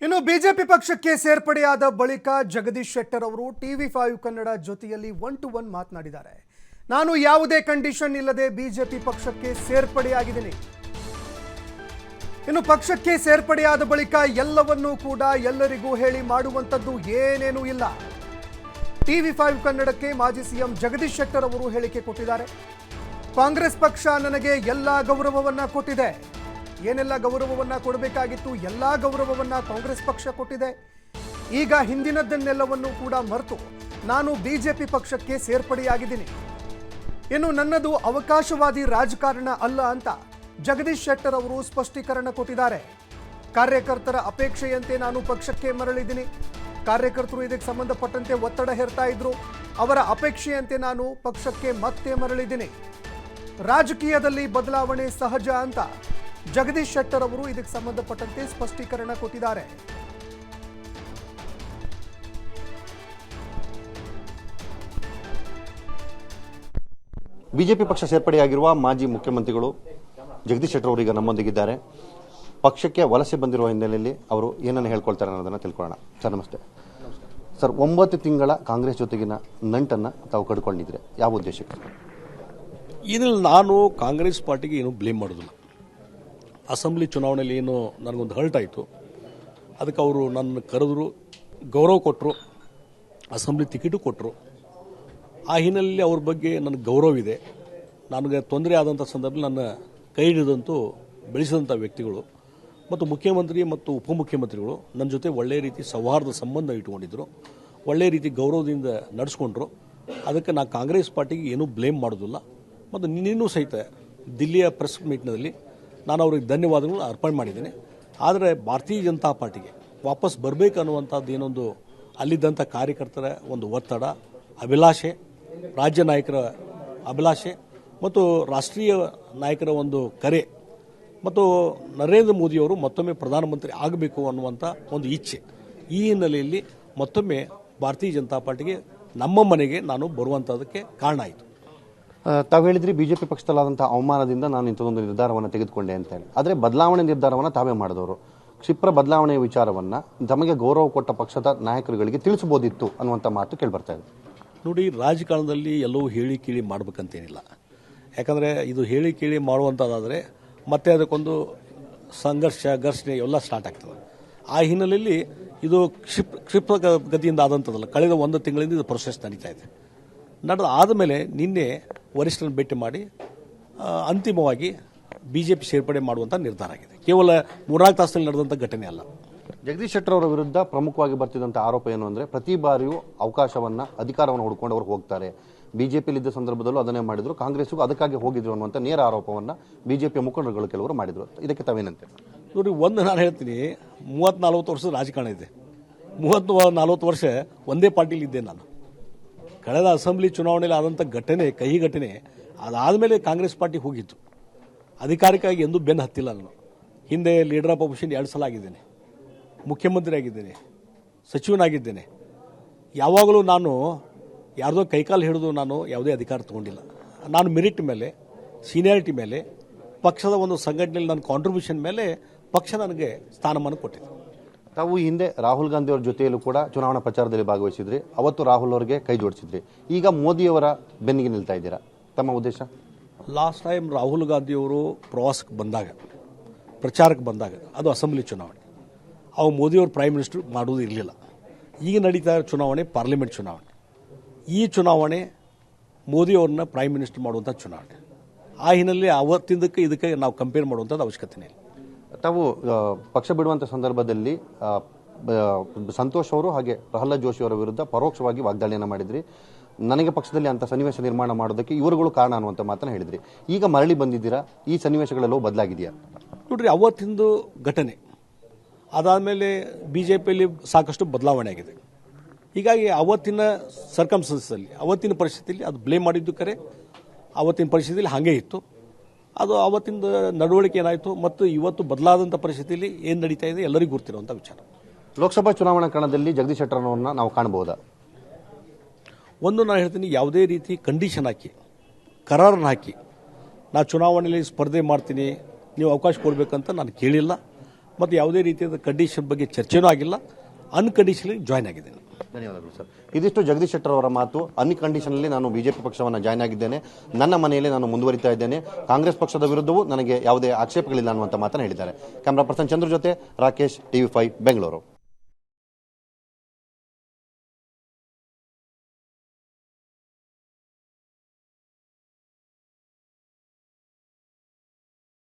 ಇನ್ನು ಬಿಜೆಪಿ ಪಕ್ಷಕ್ಕೆ ಸೇರ್ಪಡೆಯಾದ ಬಳಿಕ ಜಗದೀಶ್ ಶೆಟ್ಟರ್ ಅವರು TV5 ಕನ್ನಡ ಜೊತೆಯಲ್ಲಿ 1-to-1 ಮಾತನಾಡಿದ್ದಾರೆ. ನಾನು ಯಾವುದೇ ಕಂಡೀಷನ್ ಇಲ್ಲದೆ ಬಿಜೆಪಿ ಪಕ್ಷಕ್ಕೆ ಸೇರ್ಪಡೆಯಾಗಿದ್ದೀನಿ. ಇನ್ನು ಪಕ್ಷಕ್ಕೆ ಸೇರ್ಪಡೆಯಾದ ಬಳಿಕ ಎಲ್ಲವನ್ನೂ ಕೂಡ ಎಲ್ಲರಿಗೂ ಹೇಳಿ ಮಾಡುವಂತದ್ದು ಏನೇನೂ ಇಲ್ಲ. TV5 ಕನ್ನಡಕ್ಕೆ ಮಾಜಿ ಸಿಎಂ ಜಗದೀಶ್ ಶೆಟ್ಟರ್ ಅವರು ಹೇಳಿಕೆ ಕೊಟ್ಟಿದ್ದಾರೆ. ಕಾಂಗ್ರೆಸ್ ಪಕ್ಷ ನನಗೆ ಎಲ್ಲ ಗೌರವವನ್ನ ಕೊಟ್ಟಿದೆ. ಏನೆಲ್ಲ ಗೌರವವನ್ನ ಕೊಡಬೇಕಾಗಿತ್ತು ಎಲ್ಲ ಗೌರವವನ್ನ ಕಾಂಗ್ರೆಸ್ ಪಕ್ಷ ಕೊಟ್ಟಿದೆ. ಈಗ ಹಿಂದಿನದನ್ನೆಲ್ಲವನ್ನೂ ಕೂಡ ಮರೆತು ನಾನು ಬಿಜೆಪಿ ಪಕ್ಷಕ್ಕೆ ಸೇರ್ಪಡೆಯಾಗಿದ್ದೀನಿ. ಇನ್ನು ನನ್ನದು ಅವಕಾಶವಾದಿ ರಾಜಕಾರಣ ಅಲ್ಲ ಅಂತ ಜಗದೀಶ್ ಶೆಟ್ಟರ್ ಅವರು ಸ್ಪಷ್ಟೀಕರಣ ಕೊಟ್ಟಿದ್ದಾರೆ. ಕಾರ್ಯಕರ್ತರ ಅಪೇಕ್ಷೆಯಂತೆ ನಾನು ಪಕ್ಷಕ್ಕೆ ಮರಳಿದ್ದೀನಿ. ಕಾರ್ಯಕರ್ತರು ಇದಕ್ಕೆ ಸಂಬಂಧಪಟ್ಟಂತೆ ಒತ್ತಡ ಹೇರ್ತಾ ಇದ್ರು. ಅವರ ಅಪೇಕ್ಷೆಯಂತೆ ನಾನು ಪಕ್ಷಕ್ಕೆ ಮತ್ತೆ ಮರಳಿದ್ದೀನಿ. ರಾಜಕೀಯದಲ್ಲಿ ಬದಲಾವಣೆ ಸಹಜ ಅಂತ ಜಗದೀಶ್ ಶೆಟ್ಟರ್ ಅವರು ಇದಕ್ಕೆ ಸಂಬಂಧಪಟ್ಟಂತೆ ಸ್ಪಷ್ಟೀಕರಣ ಕೊಟ್ಟಿದ್ದಾರೆ. ಬಿಜೆಪಿ ಪಕ್ಷ ಸೇರ್ಪಡೆಯಾಗಿರುವ ಮಾಜಿ ಮುಖ್ಯಮಂತ್ರಿಗಳು ಜಗದೀಶ್ ಶೆಟ್ಟರ್ ಅವರು ಈಗ ನಮ್ಮೊಂದಿಗಿದ್ದಾರೆ. ಪಕ್ಷಕ್ಕೆ ವಲಸೆ ಬಂದಿರುವ ಹಿನ್ನೆಲೆಯಲ್ಲಿ ಅವರು ಏನನ್ನು ಹೇಳ್ಕೊಳ್ತಾರೆ ಅನ್ನೋದನ್ನು ತಿಳ್ಕೊಳ್ಳೋಣ. ಸರ್ ನಮಸ್ತೆ. ಸರ್, 9 ತಿಂಗಳ ಕಾಂಗ್ರೆಸ್ ಜೊತೆಗಿನ ನಂಟನ್ನು ತಾವು ಕಡ್ಕೊಂಡಿದ್ರೆ ಯಾವ ಉದ್ದೇಶಕ್ಕೆ? ಇದರಲ್ಲಿ ನಾನು ಕಾಂಗ್ರೆಸ್ ಪಾರ್ಟಿಗೆ ಏನು ಬ್ಲೇಮ್ ಮಾಡೋದಿಲ್ಲ. ಅಸೆಂಬ್ಲಿ ಚುನಾವಣೆಯಲ್ಲಿ ಏನು ನನಗೊಂದು ಹರ್ಟ್ ಆಯಿತು, ಅದಕ್ಕೆ ಅವರು ನನ್ನ ಕರೆದ್ರು, ಗೌರವ ಕೊಟ್ಟರು, ಅಸೆಂಬ್ಲಿ ಟಿಕೆಟು ಕೊಟ್ಟರು. ಆ ಹಿನ್ನೆಲೆಯಲ್ಲಿ ಅವ್ರ ಬಗ್ಗೆ ನನಗೆ ಗೌರವ ಇದೆ. ನನಗೆ ತೊಂದರೆ ಆದಂಥ ಸಂದರ್ಭದಲ್ಲಿ ನನ್ನ ಕೈ ಹಿಡಿದಂತೂ ಬೆಳೆಸಿದಂಥ ವ್ಯಕ್ತಿಗಳು ಮತ್ತು ಮುಖ್ಯಮಂತ್ರಿ ಮತ್ತು ಉಪಮುಖ್ಯಮಂತ್ರಿಗಳು ನನ್ನ ಜೊತೆ ಒಳ್ಳೆಯ ರೀತಿ ಸೌಹಾರ್ದ ಸಂಬಂಧ ಇಟ್ಕೊಂಡಿದ್ರು, ಒಳ್ಳೆಯ ರೀತಿ ಗೌರವದಿಂದ ನಡೆಸ್ಕೊಂಡ್ರು. ಅದಕ್ಕೆ ನಾನು ಕಾಂಗ್ರೆಸ್ ಪಾರ್ಟಿಗೆ ಏನೂ ಬ್ಲೇಮ್ ಮಾಡೋದಿಲ್ಲ. ಮತ್ತು ನಿನ್ನೂ ಸಹಿತ ದಿಲ್ಲಿಯ ಪ್ರೆಸ್ ಮೀಟ್ನಲ್ಲಿ ನಾನು ಅವ್ರಿಗೆ ಧನ್ಯವಾದಗಳು ಅರ್ಪಣೆ ಮಾಡಿದ್ದೀನಿ. ಆದರೆ ಭಾರತೀಯ ಜನತಾ ಪಾರ್ಟಿಗೆ ವಾಪಸ್ ಬರಬೇಕು ಅನ್ನುವಂಥದ್ದು ಏನೊಂದು ಅಲ್ಲಿದ್ದಂಥ ಕಾರ್ಯಕರ್ತರ ಒಂದು ಒತ್ತಡ, ಅಭಿಲಾಷೆ, ರಾಜ್ಯ ನಾಯಕರ ಅಭಿಲಾಷೆ ಮತ್ತು ರಾಷ್ಟ್ರೀಯ ನಾಯಕರ ಒಂದು ಕರೆ ಮತ್ತು ನರೇಂದ್ರ ಮೋದಿಯವರು ಮತ್ತೊಮ್ಮೆ ಪ್ರಧಾನಮಂತ್ರಿ ಆಗಬೇಕು ಅನ್ನುವಂಥ ಒಂದು ಇಚ್ಛೆ, ಈ ಹಿನ್ನೆಲೆಯಲ್ಲಿ ಮತ್ತೊಮ್ಮೆ ಭಾರತೀಯ ಜನತಾ ಪಾರ್ಟಿಗೆ ನಮ್ಮ ಮನೆಗೆ ನಾನು ಬರುವಂಥದ್ದಕ್ಕೆ ಕಾರಣ ಆಯಿತು. ತಾವು ಹೇಳಿದ್ರಿ ಬಿಜೆಪಿ ಪಕ್ಷದಲ್ಲಾದಂತಹ ಅವಮಾನದಿಂದ ನಾನು ಇಂಥದೊಂದು ನಿರ್ಧಾರವನ್ನು ತೆಗೆದುಕೊಂಡೆ ಅಂತ ಹೇಳಿ. ಆದರೆ ಬದಲಾವಣೆ ನಿರ್ಧಾರವನ್ನು ತಾವೇ ಮಾಡಿದವರು. ಕ್ಷಿಪ್ರ ಬದಲಾವಣೆಯ ವಿಚಾರವನ್ನು ತಮಗೆ ಗೌರವ ಕೊಟ್ಟ ಪಕ್ಷದ ನಾಯಕರುಗಳಿಗೆ ತಿಳಿಸಬಹುದಿತ್ತು ಅನ್ನುವಂಥ ಮಾತು ಕೇಳಿಬರ್ತಾ ಇದೆ. ನೋಡಿ, ರಾಜಕಾರಣದಲ್ಲಿ ಎಲ್ಲವೂ ಹೇಳಿ ಕೇಳಿ ಮಾಡ್ಬೇಕಂತೇನಿಲ್ಲ. ಯಾಕಂದರೆ ಇದು ಹೇಳಿ ಕೇಳಿ ಮಾಡುವಂಥದ್ದಾದರೆ ಮತ್ತೆ ಅದಕ್ಕೊಂದು ಸಂಘರ್ಷ, ಘರ್ಷಣೆ ಎಲ್ಲ ಸ್ಟಾರ್ಟ್ ಆಗ್ತದೆ. ಆ ಹಿನ್ನೆಲೆಯಲ್ಲಿ ಇದು ಕ್ಷಿಪ್ರ ಗತಿಯಿಂದ ಆದಂಥದ್ದಲ್ಲ. ಕಳೆದ 1 ತಿಂಗಳಿಂದ ಇದು ಪ್ರೊಸೆಸ್ ನಡೀತಾ ಇದೆ. ನಡೆದ ಆದಮೇಲೆ ನಿನ್ನೆ ವರಿಷ್ಠರನ್ನು ಭೇಟಿ ಮಾಡಿ ಅಂತಿಮವಾಗಿ ಬಿಜೆಪಿ ಸೇರ್ಪಡೆ ಮಾಡುವಂಥ ನಿರ್ಧಾರ ಆಗಿದೆ. ಕೇವಲ 3-4 ತಾಸಲ್ಲಿ ನಡೆದಂಥ ಘಟನೆ ಅಲ್ಲ. ಜಗದೀಶ್ ಶೆಟ್ಟರ್ ಅವರ ವಿರುದ್ಧ ಪ್ರಮುಖವಾಗಿ ಬರ್ತಿದ್ದಂಥ ಆರೋಪ ಏನು ಅಂದರೆ, ಪ್ರತಿ ಬಾರಿಯೂ ಅವಕಾಶವನ್ನು, ಅಧಿಕಾರವನ್ನು ಹುಡ್ಕೊಂಡು ಅವರು ಹೋಗ್ತಾರೆ. ಬಿಜೆಪಿಯಲ್ಲಿದ್ದ ಸಂದರ್ಭದಲ್ಲೂ ಅದನ್ನೇ ಮಾಡಿದ್ರು, ಕಾಂಗ್ರೆಸ್ಗೂ ಅದಕ್ಕಾಗಿ ಹೋಗಿದ್ರು ಅನ್ನುವಂಥ ನೇರ ಆರೋಪವನ್ನು ಬಿಜೆಪಿಯ ಮುಖಂಡರುಗಳು ಕೆಲವರು ಮಾಡಿದ್ರು. ಇದಕ್ಕೆ ತಾವೇನಂತೆ? ನೋಡಿ, ನಾನು ಹೇಳ್ತೀನಿ, 30-40 ವರ್ಷದ ರಾಜಕಾರಣ ಇದೆ. 30-40 ವರ್ಷ ಒಂದೇ ಪಾರ್ಟಿಲಿ ಇದ್ದೆ ನಾನು. ಕಳೆದ ಅಸೆಂಬ್ಲಿ ಚುನಾವಣೆಯಲ್ಲಿ ಆದಂಥ ಘಟನೆ, ಕಹಿ ಘಟನೆ, ಅದಾದಮೇಲೆ ಕಾಂಗ್ರೆಸ್ ಪಾರ್ಟಿ ಹೋಗಿತ್ತು. ಅಧಿಕಾರಿಕವಾಗಿ ಎಂದೂ ಬೆನ್ನು ಹತ್ತಿಲ್ಲ ನಾನು. ಹಿಂದೆ ಲೀಡರ್ ಆಫ್ ಅಪೋಸಿಷನ್ 2 ಸಲ ಆಗಿದ್ದೇನೆ, ಮುಖ್ಯಮಂತ್ರಿ ಆಗಿದ್ದೇನೆ, ಸಚಿವನಾಗಿದ್ದೇನೆ. ಯಾವಾಗಲೂ ನಾನು ಯಾರ್ದೋ ಕೈಕಾಲು ಹಿಡಿದು ನಾನು ಯಾವುದೇ ಅಧಿಕಾರ ತಗೊಂಡಿಲ್ಲ. ನಾನು ಮೆರಿಟ್ ಮೇಲೆ, ಸೀನಿಯಾರಿಟಿ ಮೇಲೆ, ಪಕ್ಷದ ಒಂದು ಸಂಘಟನೆಯಲ್ಲಿ ನನ್ನ ಕಾಂಟ್ರಿಬ್ಯೂಷನ್ ಮೇಲೆ ಪಕ್ಷ ನನಗೆ ಸ್ಥಾನಮಾನ ಕೊಟ್ಟಿದೆ. ತಾವು ಹಿಂದೆ ರಾಹುಲ್ ಗಾಂಧಿ ಅವರ ಜೊತೆಯಲ್ಲೂ ಕೂಡ ಚುನಾವಣಾ ಪ್ರಚಾರದಲ್ಲಿ ಭಾಗವಹಿಸಿದ್ರಿ. ಅವತ್ತು ರಾಹುಲ್ ಅವರಿಗೆ ಕೈ ಜೋಡಿಸಿದ್ರಿ. ಈಗ ಮೋದಿಯವರ ಬೆನ್ನಿಗೆ ನಿಲ್ತಾ ಇದ್ದೀರಾ. ತಮ್ಮ ಉದ್ದೇಶ? ಲಾಸ್ಟ್ ಟೈಮ್ ರಾಹುಲ್ ಗಾಂಧಿಯವರು ಪ್ರವಾಸಕ್ಕೆ ಬಂದಾಗ, ಪ್ರಚಾರಕ್ಕೆ ಬಂದಾಗ, ಅದು ಅಸೆಂಬ್ಲಿ ಚುನಾವಣೆ, ಅವು ಮೋದಿಯವರು ಪ್ರೈಮ್ ಮಿನಿಸ್ಟರ್ ಮಾಡುವುದು ಇರಲಿಲ್ಲ. ಈಗ ನಡೀತಾ ಇರೋ ಚುನಾವಣೆ ಪಾರ್ಲಿಮೆಂಟ್ ಚುನಾವಣೆ. ಈ ಚುನಾವಣೆ ಮೋದಿಯವ್ರನ್ನ ಪ್ರೈಮ್ ಮಿನಿಸ್ಟರ್ ಮಾಡುವಂಥ ಚುನಾವಣೆ. ಆ ಹಿನ್ನೆಲೆಯಲ್ಲಿ ಅವತ್ತಿಂದಕ್ಕೆ ಇದಕ್ಕೆ ನಾವು ಕಂಪೇರ್ ಮಾಡುವಂಥದ್ದು ಅವಶ್ಯಕತೆ ಇಲ್ಲ. ತಾವು ಪಕ್ಷ ಬಿಡುವಂಥ ಸಂದರ್ಭದಲ್ಲಿ ಸಂತೋಷ್ ಅವರು ಹಾಗೆ ಪ್ರಹ್ಲಾದ್ ಜೋಶಿ ಅವರ ವಿರುದ್ಧ ಪರೋಕ್ಷವಾಗಿ ವಾಗ್ದಾಳಿಯನ್ನು ಮಾಡಿದ್ರಿ. ನನಗೆ ಪಕ್ಷದಲ್ಲಿ ಅಂಥ ಸನ್ನಿವೇಶ ನಿರ್ಮಾಣ ಮಾಡೋದಕ್ಕೆ ಇವರುಗಳು ಕಾರಣ ಅನ್ನುವಂಥ ಮಾತನ್ನು ಹೇಳಿದ್ರಿ. ಈಗ ಮರಳಿ ಬಂದಿದ್ದೀರಾ, ಈ ಸನ್ನಿವೇಶಗಳೆಲ್ಲವೂ ಬದಲಾಗಿದೆಯಾ? ನೋಡ್ರಿ, ಅವತ್ತಿಂದು ಘಟನೆ ಅದಾದಮೇಲೆ ಬಿಜೆಪಿಯಲ್ಲಿ ಸಾಕಷ್ಟು ಬದಲಾವಣೆ ಆಗಿದೆ. ಹೀಗಾಗಿ ಅವತ್ತಿನ ಸರ್ಕಮ್ಸ್ಟೆನ್ಸಲ್ಲಿ, ಅವತ್ತಿನ ಪರಿಸ್ಥಿತಿಯಲ್ಲಿ ಅದು ಬ್ಲೇಮ್ ಮಾಡಿದ್ದು ಕರೆ. ಅವತ್ತಿನ ಪರಿಸ್ಥಿತಿಯಲ್ಲಿ ಹಾಗೇ ಇತ್ತು. ಅದು ಅವತ್ತಿನ ನಡವಳಿಕೆ ಏನಾಯಿತು ಮತ್ತು ಇವತ್ತು ಬದಲಾದಂಥ ಪರಿಸ್ಥಿತಿಯಲ್ಲಿ ಏನು ನಡೀತಾ ಇದೆ ಎಲ್ಲರಿಗೂ ಗೊತ್ತಿರುವಂಥ ವಿಚಾರ. ಲೋಕಸಭಾ ಚುನಾವಣಾ ಕಣದಲ್ಲಿ ಜಗದೀಶ್ ಶೆಟ್ಟರ್ ಅವರನ್ನು ನಾವು ಕಾಣಬಹುದಾ? ನಾನು ಹೇಳ್ತೀನಿ, ಯಾವುದೇ ರೀತಿ ಕಂಡೀಷನ್ ಹಾಕಿ, ಕರಾರನ್ನು ಹಾಕಿ ನಾ ಚುನಾವಣೆಯಲ್ಲಿ ಸ್ಪರ್ಧೆ ಮಾಡ್ತೀನಿ, ನೀವು ಅವಕಾಶ ಕೊಡಬೇಕಂತ ನಾನು ಕೇಳಿಲ್ಲ. ಮತ್ತು ಯಾವುದೇ ರೀತಿಯಾದ ಕಂಡೀಷನ್ ಬಗ್ಗೆ ಚರ್ಚೆನೂ ಆಗಿಲ್ಲ, ಅನ್ಕಂಡೀಷನಲಿ ಜಾಯ್ನ್ ಆಗಿದ್ದೇನೆ. ಧನ್ಯವಾದಗಳು ಸರ್. ಇದಿಷ್ಟು ಜಗದೀಶ್ ಶೆಟ್ಟರ್ ಅವರ ಮಾತು. ಅನ್ಕಂಡೀಷನಲ್ಲಿ ನಾನು ಬಿಜೆಪಿ ಪಕ್ಷವನ್ನು ಜಾಯ್ನ್ ಆಗಿದ್ದೇನೆ, ನನ್ನ ಮನೆಯಲ್ಲಿ ನಾನು ಮುಂದುವರಿತಾ ಇದ್ದೇನೆ, ಕಾಂಗ್ರೆಸ್ ಪಕ್ಷದ ವಿರುದ್ಧವೂ ನನಗೆ ಯಾವುದೇ ಆಕ್ಷೇಪಗಳಿಲ್ಲ ಅನ್ನುವಂಥ ಮಾತನ್ನು ಹೇಳಿದ್ದಾರೆ. ಕ್ಯಾಮರಾ ಪರ್ಸನ್ ಚಂದ್ರ ಜೊತೆ ರಾಕೇಶ್, TV5 ಬೆಂಗಳೂರು.